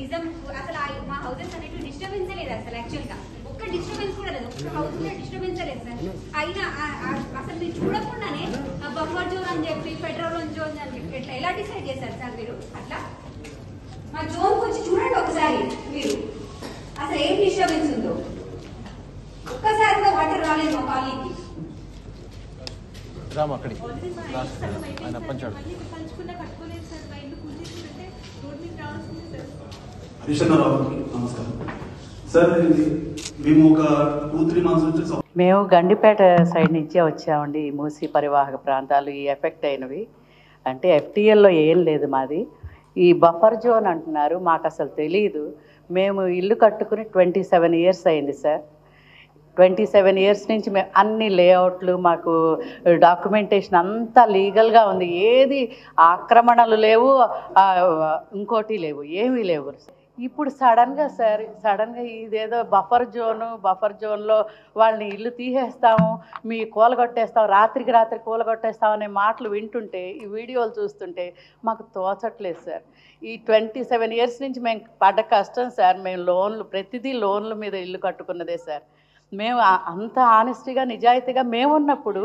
నిజం అసలు మా హౌసెస్ అనేవి డిస్టర్బెన్స్ లేదు అసలు యాక్చువల్గా ఒక్క డిస్టర్బెన్స్ కూడా లేదు ఒక్క హౌస్ లో డిస్టర్బెన్స్ లేదు సార్ అయినా అసలు మీరు చూడకుండానే బఫర్ జోన్ అని చెప్పి ఫెడరల్ జోన్ అని చెప్పి ఎట్లా ఎలా డిసైడ్ చేశారు సార్ మీరు అట్లా మా జోన్కి వచ్చి చూడండి ఒకసారి మీరు అసలు ఏం డిస్టర్బెన్స్ ఉందో ఒక్కసారి కూడా వాటర్ రాలేదు మా కాలనీకి మేము గండిపేట సైడ్ నుంచే వచ్చామండి. ఈ మూసీ పరివాహక ప్రాంతాలు ఈ ఎఫెక్ట్ అయినవి అంటే ఎఫ్టీఎల్లో ఏం లేదు మాది. ఈ బఫర్ జోన్ అంటున్నారు, మాకు అసలు తెలియదు. మేము ఇల్లు కట్టుకుని 27 ఇయర్స్ అయింది సార్. 27 ఇయర్స్ నుంచి మేము అన్ని లేఅవుట్లు మాకు డాక్యుమెంటేషన్ అంతా లీగల్గా ఉంది. ఏది ఆక్రమణలు లేవు, ఇంకోటి లేవు, ఏమీ లేవు. ఇప్పుడు సడన్గా ఇదేదో బఫర్ జోన్లో వాళ్ళని ఇల్లు తీసేస్తాము, మీ కూలగొట్టేస్తాం, రాత్రికి రాత్రి కూలగొట్టేస్తాం అనే మాటలు వింటుంటే, ఈ వీడియోలు చూస్తుంటే మాకు తోచట్లేదు సార్. ఈ 27 ఇయర్స్ నుంచి మేము పడ్డ కష్టం సార్. మేము ప్రతిదీ లోన్ల మీద ఇల్లు కట్టుకున్నదే సార్. మేము అంత ఆనెస్టీగా నిజాయితీగా మేమున్నప్పుడు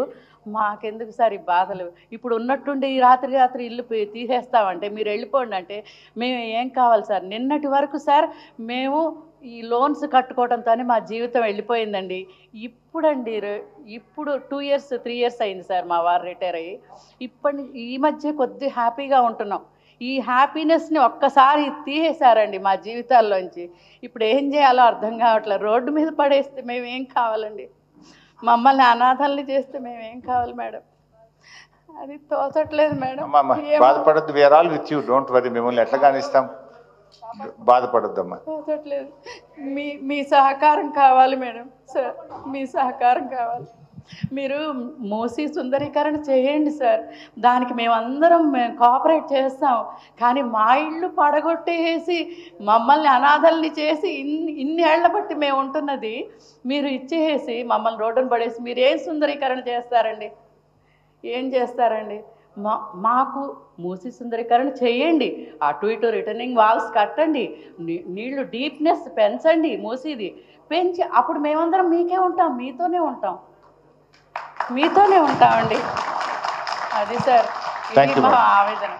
మాకెందుకు సార్ ఈ బాధలు? ఇప్పుడు ఉన్నట్టుండి ఈ రాత్రి ఇల్లు తీసేస్తామంటే మీరు వెళ్ళిపోండి అంటే మేము ఏం కావాలి సార్? నిన్నటి వరకు సార్ మేము ఈ లోన్స్ కట్టుకోవడంతోనే మా జీవితం వెళ్ళిపోయిందండి. ఇప్పుడు 2 ఇయర్స్ 3 ఇయర్స్ అయింది సార్ మా వారు రిటైర్ అయ్యి. ఈ మధ్య కొద్ది హ్యాపీగా ఉంటున్నాం. ఈ హ్యాపీనెస్ని ఒక్కసారి తీసేశారండి మా జీవితాల్లోంచి. ఇప్పుడు ఏం చేయాలో అర్థం కావట్లేదు. రోడ్డు మీద పడేస్తే మేమేం కావాలండి? మమ్మల్ని అనాథల్ని చేస్తే మేమేం కావాలి మేడం? అది తోచట్లేదు మేడం. బాధపడద్దు, we're all with you, don't worry. మిమ్మల్ని ఎట్లా కానిస్తాం, బాధపడద్దమ్మా. తోచట్లేదు. మీ సహకారం కావాలి మేడం. సార్ మీ సహకారం కావాలి. మీరు మూసీ సుందరీకరణ చేయండి సార్, దానికి మేమందరం కోఆపరేట్ చేస్తాం. కానీ మా ఇళ్ళు పడగొట్టేసి మమ్మల్ని అనాథల్ని చేసి ఇన్ని ఏళ్ల బట్టి మేము ఉంటున్నది మీరు ఇచ్చేసి మమ్మల్ని రోడ్డును పడేసి మీరు ఏం సుందరీకరణ చేస్తారండి? ఏం చేస్తారండి? మాకు మూసీ సుందరీకరణ చేయండి. అటు ఇటు రిటర్నింగ్ వాల్స్ కట్టండి, నీళ్లు డీప్నెస్ పెంచండి, మూసీది పెంచి అప్పుడు మేమందరం మీకే ఉంటాం, మీతోనే ఉంటామండి. అది సార్, ఇది మా ఆవేదన.